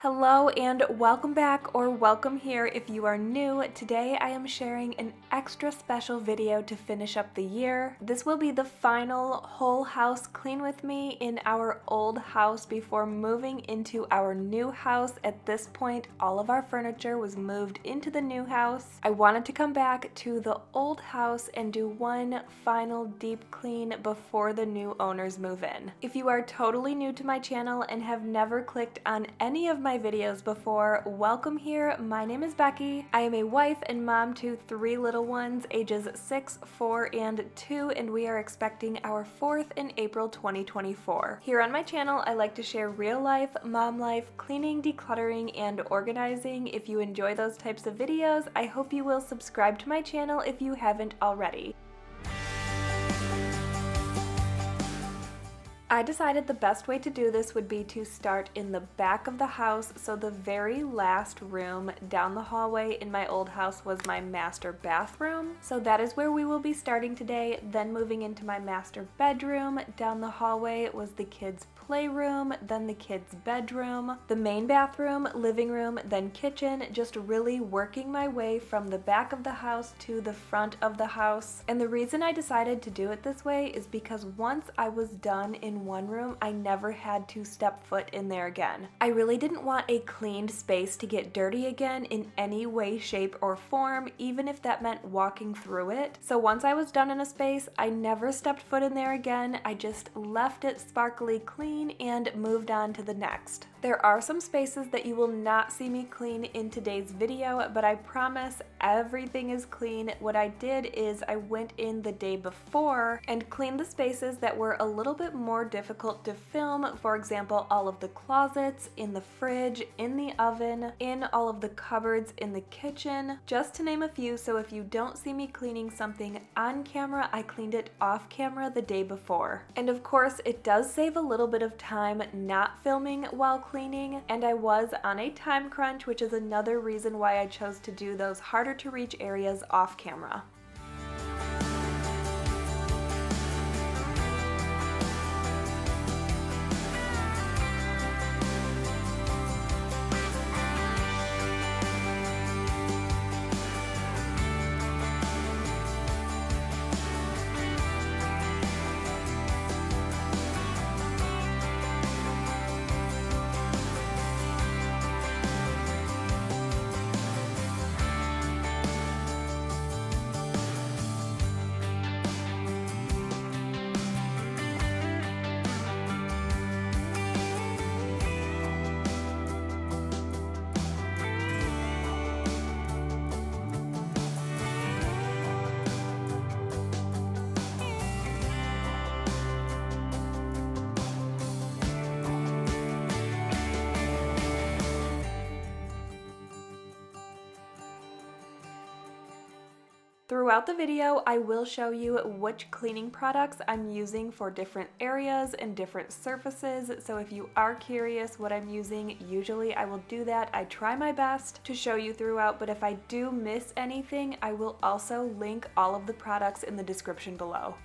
Hello and welcome back, or welcome here if you are new. Today I am sharing an extra special video to finish up the year. This will be the final whole house clean with me in our old house before moving into our new house. At this point, all of our furniture was moved into the new house. I wanted to come back to the old house and do one final deep clean before the new owners move in. If you are totally new to my channel and have never clicked on any of my videos before, welcome here. My name is Becky. I am a wife and mom to 3 little ones, ages 6, 4, and 2, and we are expecting our 4th in April 2024. Here on my channel, I like to share real life, mom life, cleaning, decluttering, and organizing. If you enjoy those types of videos, I hope you will subscribe to my channel if you haven't already. I decided the best way to do this would be to start in the back of the house, so the very last room down the hallway in my old house was my master bathroom. So that is where we will be starting today, then moving into my master bedroom. Down the hallway was the kids' playroom, then the kids' bedroom, the main bathroom, living room, then kitchen, just really working my way from the back of the house to the front of the house. And the reason I decided to do it this way is because once I was done in one room, I never had to step foot in there again. I really didn't want a cleaned space to get dirty again in any way, shape, or form, even if that meant walking through it. So once I was done in a space, I never stepped foot in there again. I just left it sparkly clean and moved on to the next. There are some spaces that you will not see me clean in today's video, but I promise everything is clean. What I did is I went in the day before and cleaned the spaces that were a little bit more difficult to film. For example, all of the closets, in the fridge, in the oven, in all of the cupboards in the kitchen, just to name a few. So if you don't see me cleaning something on camera, I cleaned it off camera the day before. And of course, it does save a little bit of time not filming while cleaning, and I was on a time crunch, which is another reason why I chose to do those harder to reach areas off camera. Throughout the video, I will show you which cleaning products I'm using for different areas and different surfaces. So if you are curious what I'm using, usually I will do that. I try my best to show you throughout, but if I do miss anything, I will also link all of the products in the description below.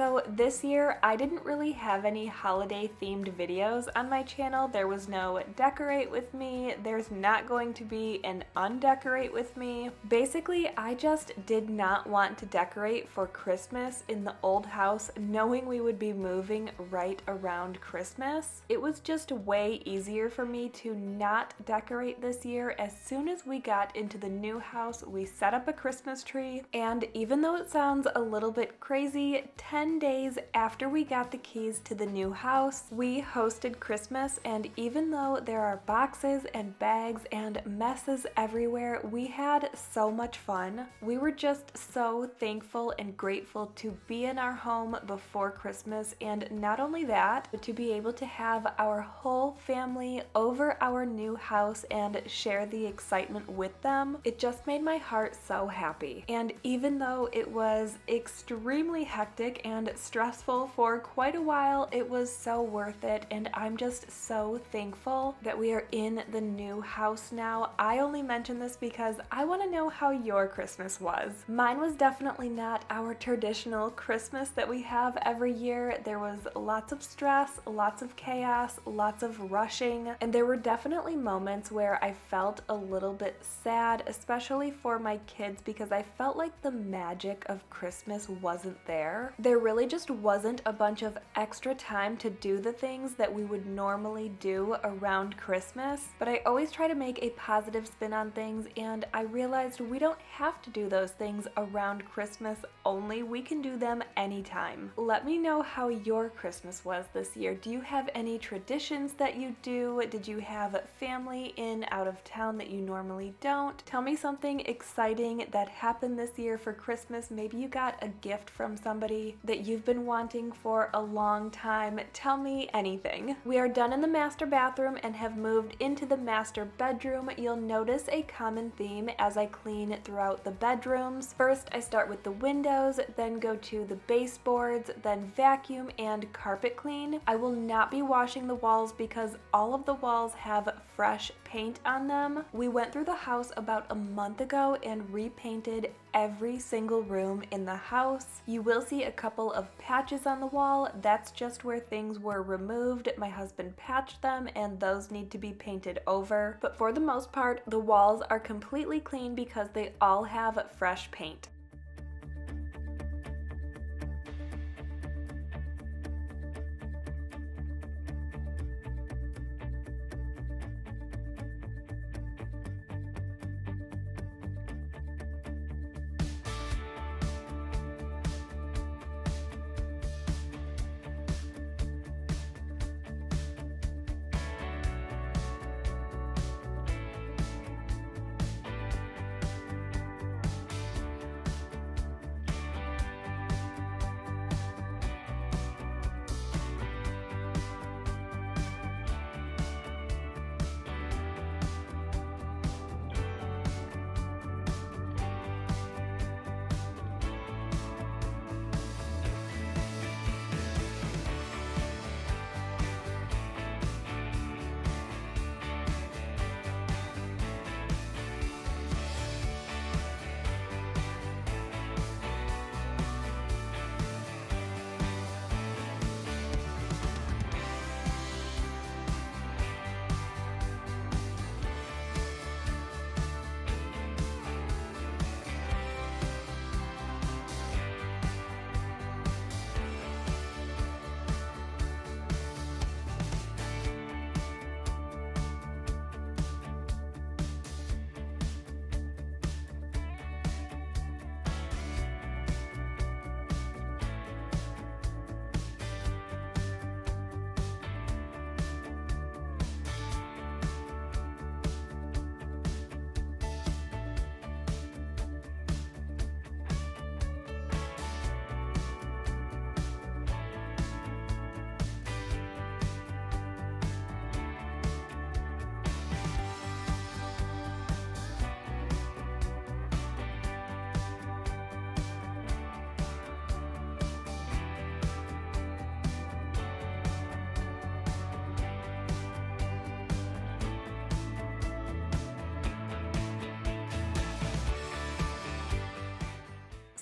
So this year, I didn't really have any holiday themed videos on my channel. There was no decorate with me. There's not going to be an undecorate with me. Basically, I just did not want to decorate for Christmas in the old house, knowing we would be moving right around Christmas. It was just way easier for me to not decorate this year. As soon as we got into the new house, we set up a Christmas tree, and even though it sounds a little bit crazy, 10 days after we got the keys to the new house, we hosted Christmas, and even though there are boxes and bags and messes everywhere, we had so much fun. We were just so thankful and grateful to be in our home before Christmas, and not only that, but to be able to have our whole family over our new house and share the excitement with them. It just made my heart so happy. And even though it was extremely hectic and stressful for quite a while, it was so worth it, and I'm just so thankful that we are in the new house now. I only mention this because I want to know how your Christmas was. Mine was definitely not our traditional Christmas that we have every year. There was lots of stress, lots of chaos, lots of rushing, and there were definitely moments where I felt a little bit sad, especially for my kids, because I felt like the magic of Christmas wasn't there. There really just wasn't a bunch of extra time to do the things that we would normally do around Christmas, but I always try to make a positive spin on things, and I realized we don't have to do those things around Christmas only. We can do them anytime. Let me know how your Christmas was this year. Do you have any traditions that you do? Did you have family in out of town that you normally don't? Tell me something exciting that happened this year for Christmas. Maybe you got a gift from somebody that you've been wanting for a long time. Tell me anything. We are done in the master bathroom and have moved into the master bedroom. You'll notice a common theme as I clean throughout the bedrooms. First, I start with the windows, then go to the baseboards, then vacuum and carpet clean. I will not be washing the walls because all of the walls have fresh paint on them. We went through the house about a month ago and repainted every single room in the house. You will see a couple of patches on the wall. That's just where things were removed. My husband patched them and those need to be painted over. But for the most part, the walls are completely clean because they all have fresh paint.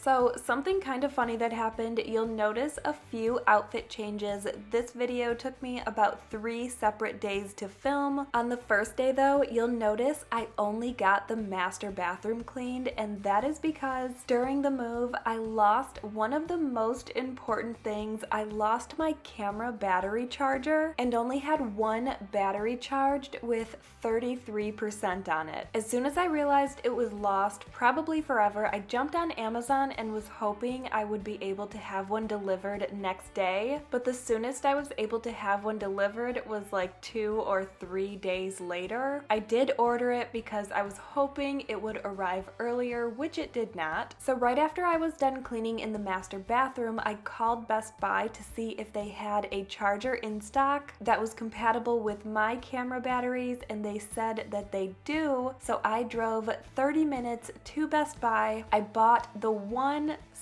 So something kind of funny that happened, you'll notice a few outfit changes. This video took me about 3 separate days to film. On the first day though, you'll notice I only got the master bathroom cleaned, and that is because during the move, I lost one of the most important things. I lost my camera battery charger and only had one battery charged with 33% on it. As soon as I realized it was lost, probably forever, I jumped on Amazon and was hoping I would be able to have one delivered next day, but the soonest I was able to have one delivered was like 2 or 3 days later. I did order it because I was hoping it would arrive earlier, which it did not. So right after I was done cleaning in the master bathroom, I called Best Buy to see if they had a charger in stock that was compatible with my camera batteries, and they said that they do. So I drove 30 minutes to Best Buy. I bought the one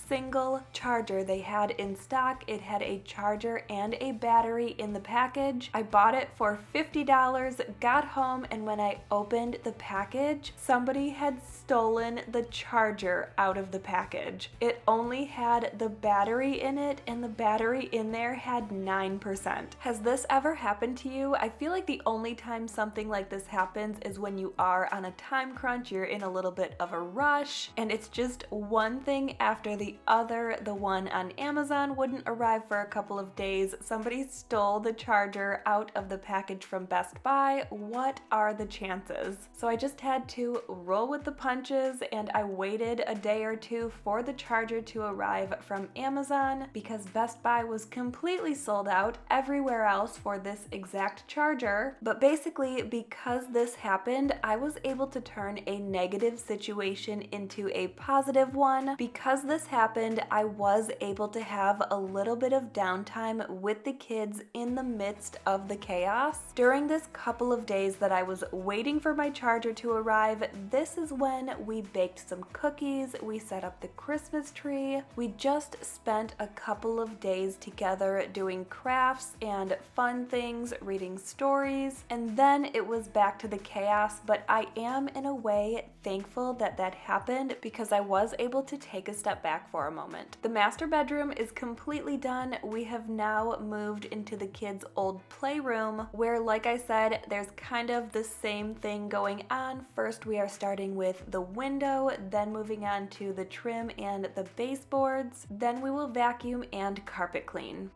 single charger they had in stock. It had a charger and a battery in the package. I bought it for $50, got home, and when I opened the package, somebody had stolen the charger out of the package. It only had the battery in it, and the battery in there had 9%. Has this ever happened to you? I feel like the only time something like this happens is when you are on a time crunch, you're in a little bit of a rush, and it's just one thing after the other. The one on Amazon wouldn't arrive for a couple of days. Somebody stole the charger out of the package from Best Buy. What are the chances? So I just had to roll with the punches, and I waited a day or two for the charger to arrive from Amazon because Best Buy was completely sold out everywhere else for this exact charger. But basically, because this happened, I was able to turn a negative situation into a positive one. Because this happened, I was able to have a little bit of downtime with the kids in the midst of the chaos. During this couple of days that I was waiting for my charger to arrive, this is when we baked some cookies, we set up the Christmas tree, we just spent a couple of days together doing crafts and fun things, reading stories, and then it was back to the chaos. But I am in a way thankful that that happened because I was able to take a step back for a moment. The master bedroom is completely done. We have now moved into the kids' old playroom where, like I said, there's kind of the same thing going on. First, we are starting with the window, then moving on to the trim and the baseboards. Then we will vacuum and carpet clean.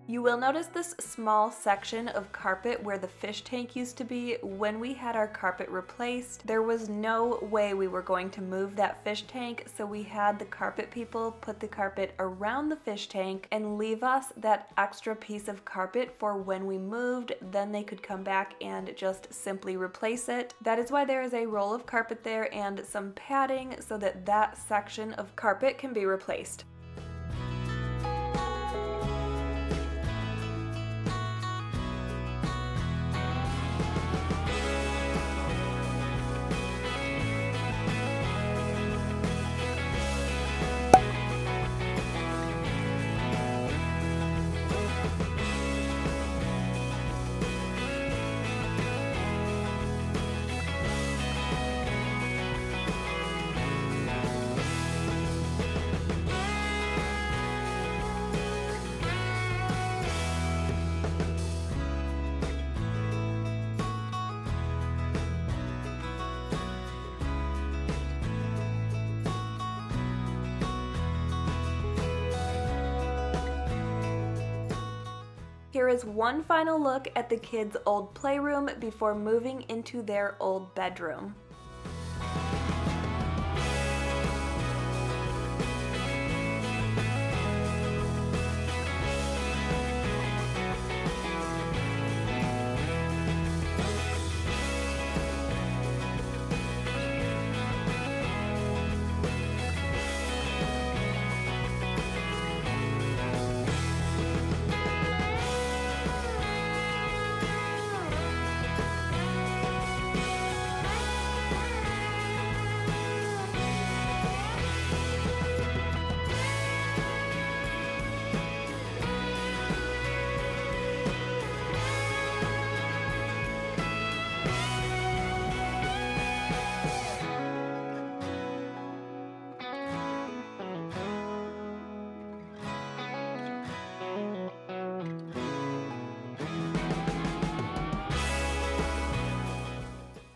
You will notice this small section of carpet where the fish tank used to be. When we had our carpet replaced, there was no way we were going to move that fish tank, so we had the carpet people put the carpet around the fish tank and leave us that extra piece of carpet for when we moved. Then they could come back and just simply replace it. That is why there is a roll of carpet there and some padding so that that section of carpet can be replaced. here is one final look at the kids' old playroom before moving into their old bedroom.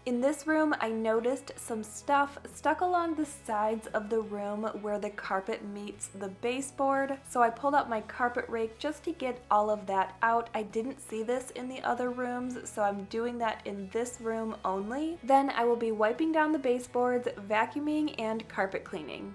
In this room, I noticed some stuff stuck along the sides of the room where the carpet meets the baseboard, so I pulled out my carpet rake just to get all of that out. I didn't see this in the other rooms, so I'm doing that in this room only. Then I will be wiping down the baseboards, vacuuming, and carpet cleaning.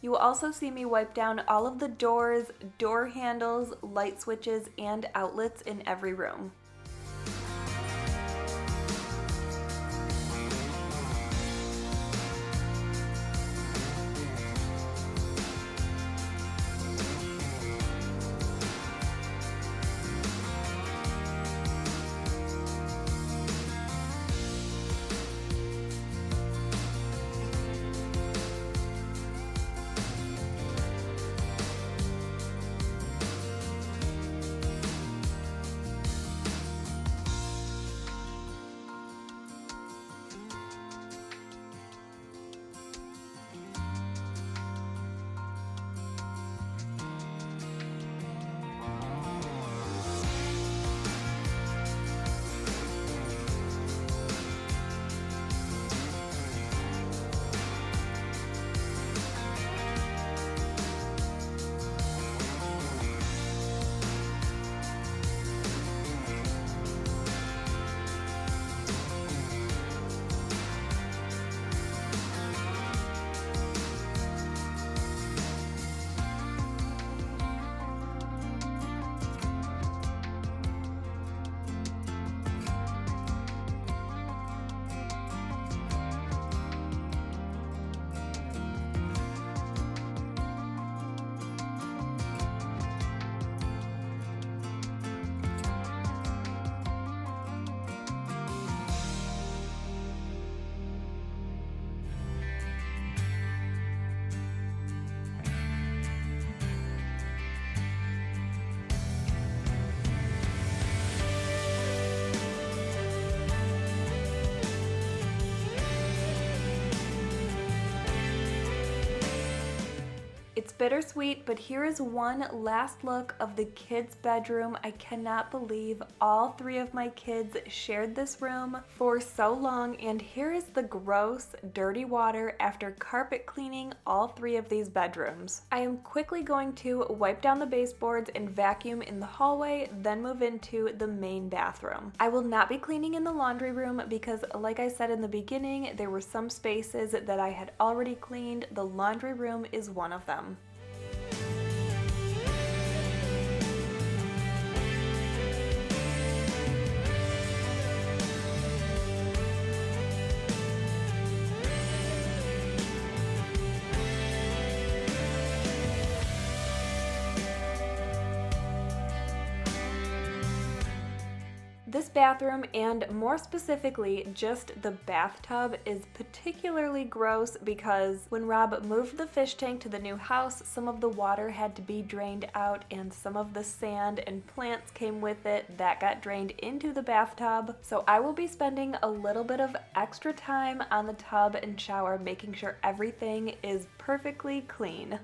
You will also see me wipe down all of the doors, door handles, light switches, and outlets in every room. It's bittersweet, but here is one last look of the kids' bedroom. I cannot believe all 3 of my kids shared this room for so long, and here is the gross, dirty water after carpet cleaning all 3 of these bedrooms. I am quickly going to wipe down the baseboards and vacuum in the hallway, then move into the main bathroom. I will not be cleaning in the laundry room because, like I said in the beginning, there were some spaces that I had already cleaned. The laundry room is one of them. This bathroom, and more specifically just the bathtub, is particularly gross because when Rob moved the fish tank to the new house, some of the water had to be drained out and some of the sand and plants came with it that got drained into the bathtub. So I will be spending a little bit of extra time on the tub and shower, making sure everything is perfectly clean.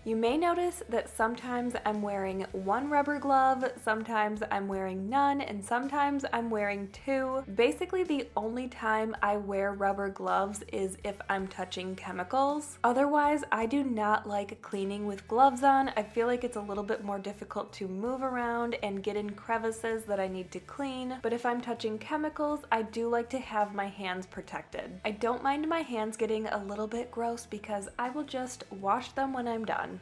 You may notice that sometimes I'm wearing one rubber glove, sometimes I'm wearing none, and sometimes I'm wearing 2. Basically, the only time I wear rubber gloves is if I'm touching chemicals. Otherwise, I do not like cleaning with gloves on. I feel like it's a little bit more difficult to move around and get in crevices that I need to clean. But if I'm touching chemicals, I do like to have my hands protected. I don't mind my hands getting a little bit gross because I will just wash them when I'm done.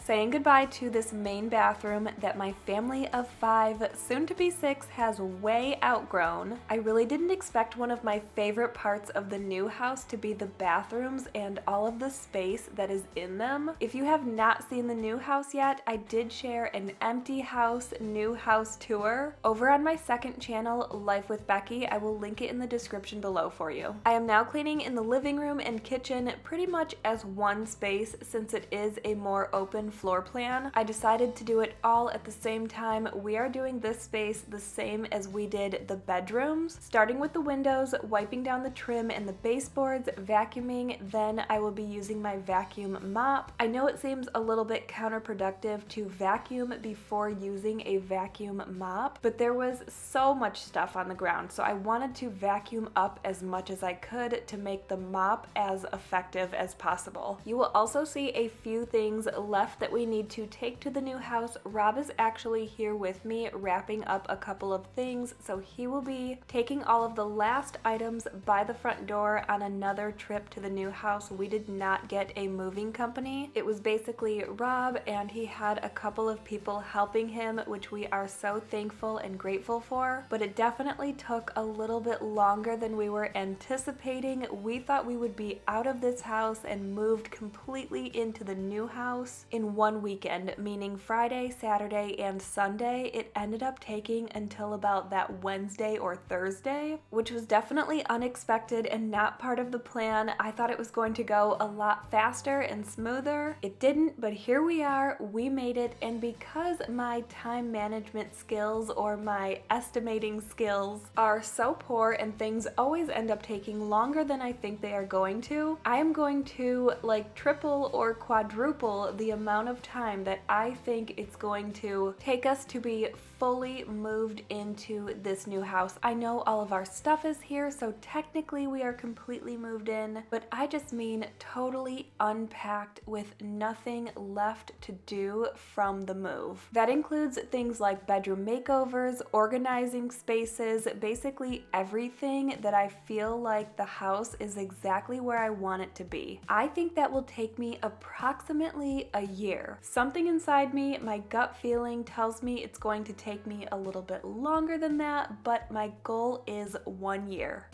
saying goodbye to this main bathroom that my family of 5, soon to be 6, has way outgrown. I really didn't expect one of my favorite parts of the new house to be the bathrooms and all of the space that is in them. If you have not seen the new house yet, I did share an empty house, new house tour over on my second channel, Life with Becky. I will link it in the description below for you. I am now cleaning in the living room and kitchen pretty much as one space since it is a more open floor plan. I decided to do it all at the same time. We are doing this space the same as we did the bedrooms, starting with the windows, wiping down the trim and the baseboards, vacuuming, then I will be using my vacuum mop. I know it seems a little bit counterproductive to vacuum before using a vacuum mop, but there was so much stuff on the ground, so I wanted to vacuum up as much as I could to make the mop as effective as possible. You will also see a few things left that we need to take to the new house. Rob is actually here with me wrapping up a couple of things, so he will be taking all of the last items by the front door on another trip to the new house. We did not get a moving company. It was basically Rob, and he had a couple of people helping him, which we are so thankful and grateful for, but it definitely took a little bit longer than we were anticipating. We thought we would be out of this house and moved completely into the new house in one weekend, meaning Friday, Saturday, and Sunday. It ended up taking until about that Wednesday or Thursday, which was definitely unexpected and not part of the plan. I thought it was going to go a lot faster and smoother. It didn't, but here we are. We made it, and because my time management skills or my estimating skills are so poor and things always end up taking longer than I think they are going to, I am going to like triple or quadruple the amount of time that I think it's going to take us to be fully moved into this new house. I know all of our stuff is here, so technically we are completely moved in, but I just mean totally unpacked with nothing left to do from the move. That includes things like bedroom makeovers, organizing spaces, basically everything that I feel like the house is exactly where I want it to be. I think that will take me approximately a year. Something inside me, my gut feeling tells me it's going to take me a little bit longer than that, but my goal is 1 year.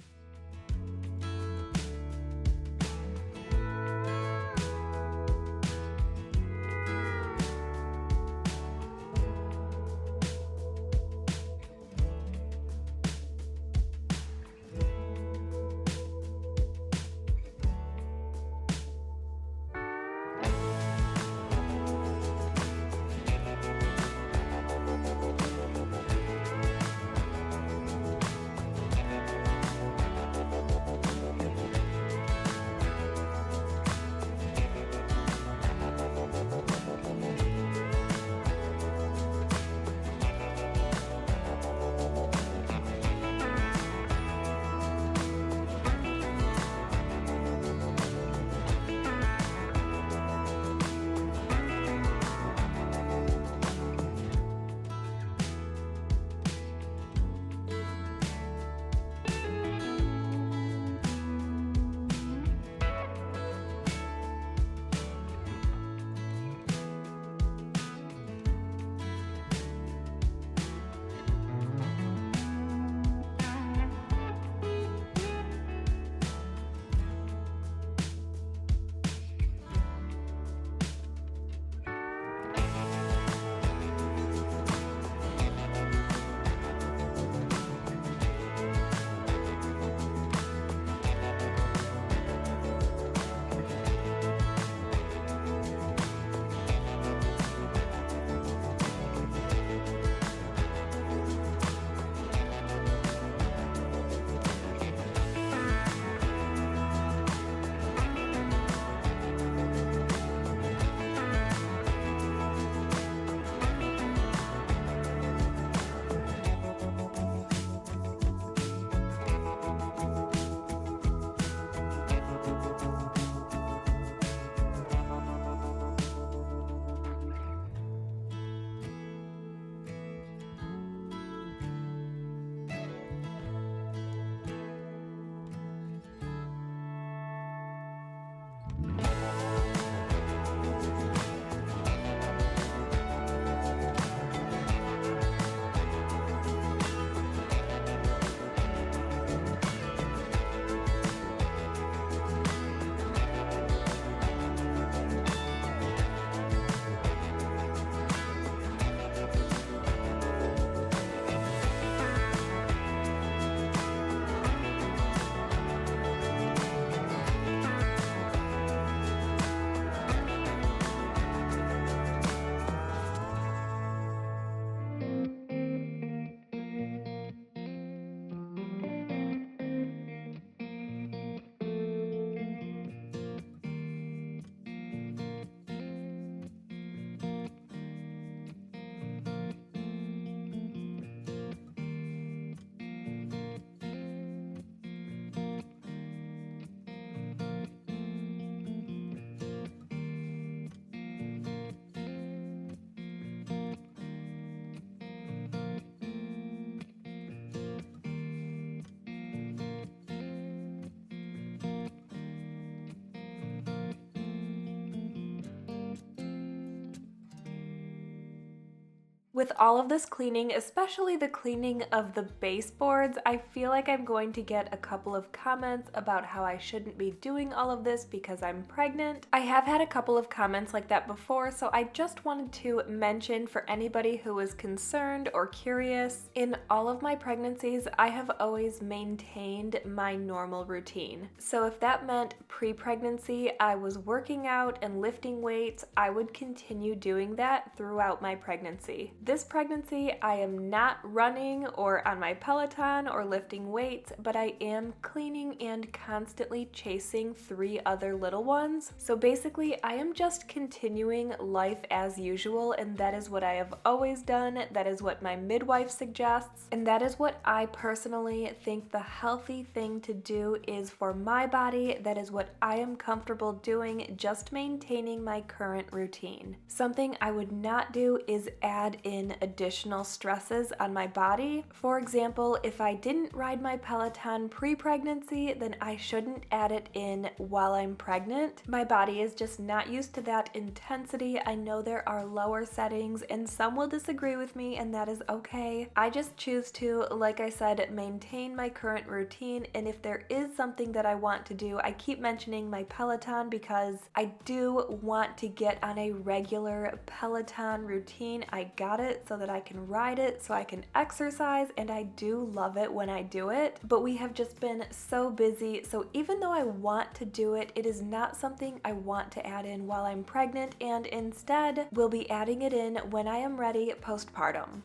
With all of this cleaning, especially the cleaning of the baseboards, I feel like I'm going to get a couple of comments about how I shouldn't be doing all of this because I'm pregnant. I have had a couple of comments like that before, so I just wanted to mention for anybody who is concerned or curious, in all of my pregnancies, I have always maintained my normal routine. So if that meant pre-pregnancy, I was working out and lifting weights, I would continue doing that throughout my pregnancy. This pregnancy, I am not running or on my Peloton or lifting weights, but I am cleaning and constantly chasing 3 other little ones. So basically, I am just continuing life as usual, and that is what I have always done. That is what my midwife suggests, and that is what I personally think the healthy thing to do is for my body. That is what I am comfortable doing, just maintaining my current routine. Something I would not do is add in additional stresses on my body. For example, if I didn't ride my Peloton pre-pregnancy, then I shouldn't add it in while I'm pregnant. My body is just not used to that intensity. I know there are lower settings and some will disagree with me, and that is okay. I just choose to, like I said, maintain my current routine, and if there is something that I want to do, I keep mentioning my Peloton because I do want to get on a regular Peloton routine. I got it so that I can ride it, so I can exercise, and I do love it when I do it, but we have just been so busy, so even though I want to do it, it is not something I want to add in while I'm pregnant, and instead will be adding it in when I am ready postpartum.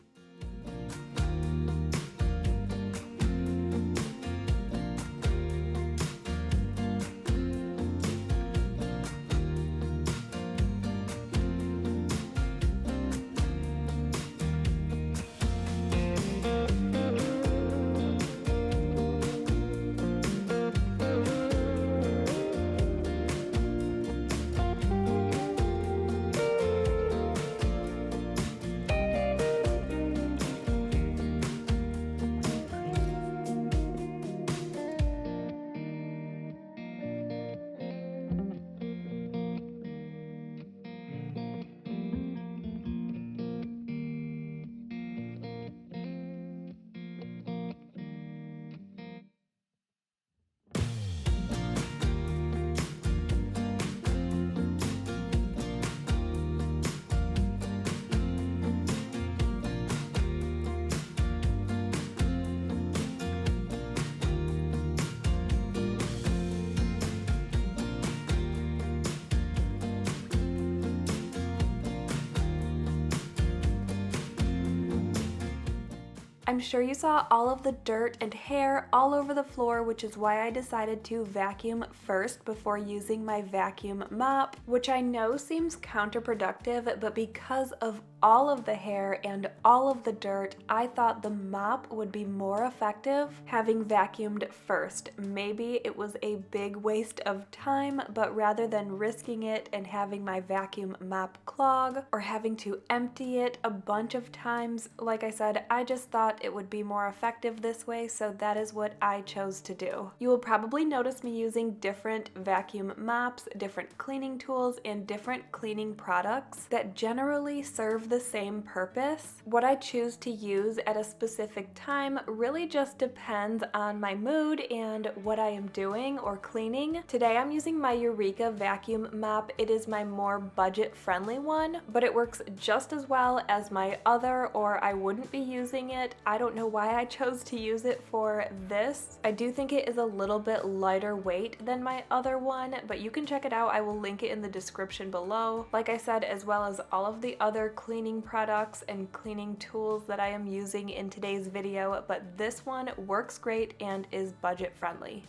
I'm sure you saw all of the dirt and hair all over the floor, which is why I decided to vacuum first before using my vacuum mop, which I know seems counterproductive, but because of all of the hair and all of the dirt, I thought the mop would be more effective having vacuumed first. Maybe it was a big waste of time, but rather than risking it and having my vacuum mop clog or having to empty it a bunch of times, like I said, I just thought it would be more effective this way, so that is what I chose to do. You will probably notice me using different vacuum mops, different cleaning tools, and different cleaning products that generally serve the same purpose. What I choose to use at a specific time really just depends on my mood and what I am doing or cleaning. Today I'm using my Eureka vacuum mop. It is my more budget-friendly one, but it works just as well as my other, or I wouldn't be using it. I don't know why I chose to use it for this. I do think it is a little bit lighter weight than my other one, but you can check it out. I will link it in the description below. Like I said, as well as all of the other cleaning products and cleaning tools that I am using in today's video, but this one works great and is budget friendly.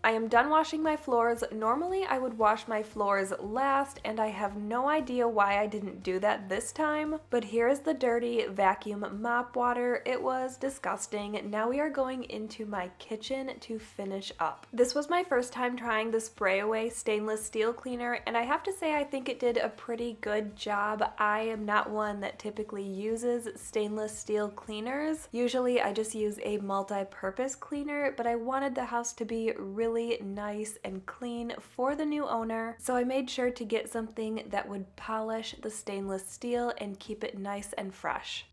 I am done washing my floors. Normally I would wash my floors last, and I have no idea why I didn't do that this time, but here is the dirty vacuum mop water. It was disgusting. Now we are going into my kitchen to finish up. This was my first time trying the spray away stainless steel cleaner, and I have to say I think it did a pretty good job. I am not one that typically uses stainless steel cleaners. Usually I just use a multi-purpose cleaner, but I wanted the house to be really nice and clean for the new owner, so I made sure to get something that would polish the stainless steel and keep it nice and fresh.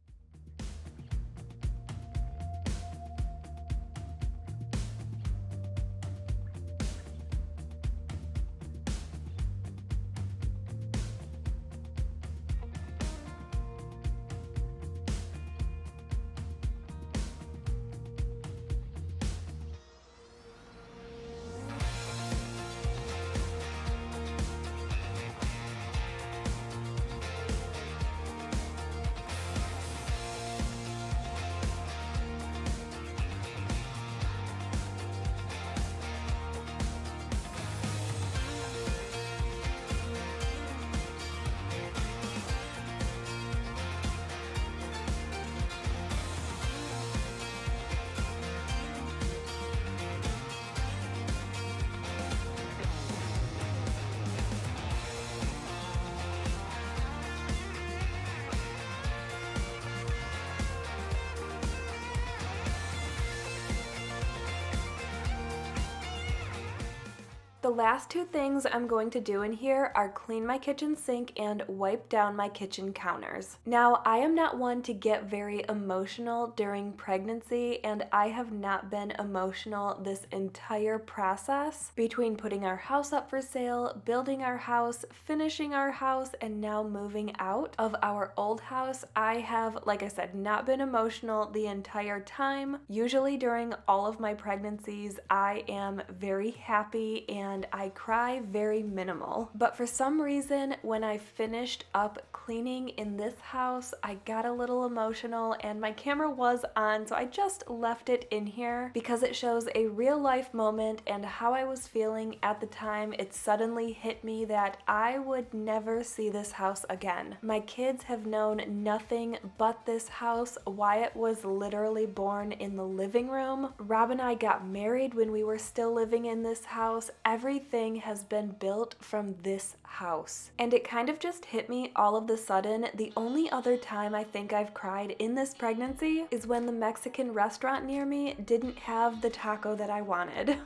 The last two things I'm going to do in here are clean my kitchen sink and wipe down my kitchen counters. Now, I am not one to get very emotional during pregnancy, and I have not been emotional this entire process between putting our house up for sale, building our house, finishing our house, and now moving out of our old house. I have, like I said, not been emotional the entire time. Usually during all of my pregnancies, I am very happy and I cry very minimal. But for some reason, when I finished up cleaning in this house, I got a little emotional and my camera was on, so I just left it in here because it shows a real life moment and how I was feeling at the time. It suddenly hit me that I would never see this house again. My kids have known nothing but this house. Wyatt was literally born in the living room. Rob and I got married when we were still living in this house. Everything has been built from this house. And it kind of just hit me all of the sudden. The only other time I think I've cried in this pregnancy is when the Mexican restaurant near me didn't have the taco that I wanted.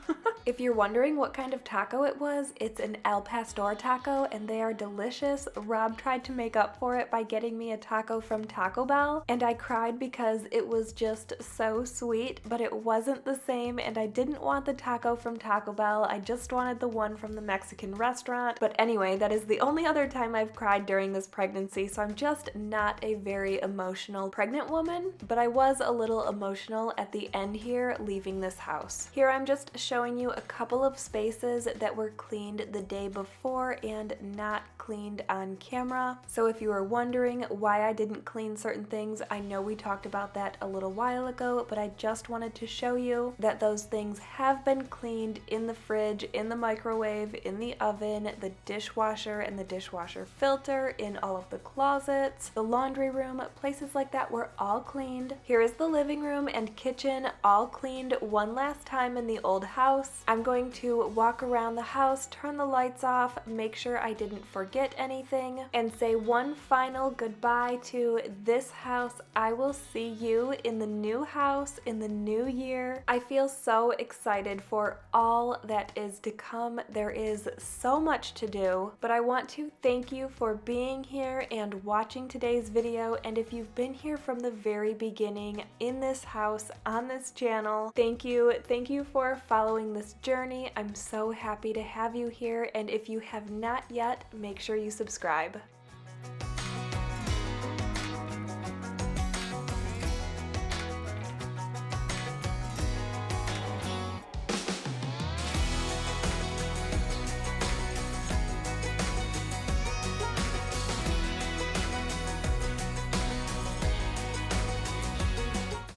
If you're wondering what kind of taco it was, it's an El Pastor taco and they are delicious. Rob tried to make up for it by getting me a taco from Taco Bell, and I cried because it was just so sweet, but it wasn't the same, and I didn't want the taco from Taco Bell. I just wanted the one from the Mexican restaurant. But anyway, that is the only other time I've cried during this pregnancy, so I'm just not a very emotional pregnant woman, but I was a little emotional at the end here leaving this house. Here I'm just showing you a couple of spaces that were cleaned the day before and not cleaned on camera. So if you were wondering why I didn't clean certain things, I know we talked about that a little while ago, but I just wanted to show you that those things have been cleaned in the fridge, in the microwave, in the oven, the dishwasher and the dishwasher filter, in all of the closets, the laundry room, places like that were all cleaned. Here is the living room and kitchen, all cleaned one last time in the old house. I'm going to walk around the house, turn the lights off, make sure I didn't forget anything, and say one final goodbye to this house. I will see you in the new house in the new year. I feel so excited for all that is to come. There is so much to do, but I want to thank you for being here and watching today's video. And if you've been here from the very beginning in this house on this channel, thank you. Thank you for following this journey. I'm so happy to have you here, and if you have not yet, make sure you subscribe.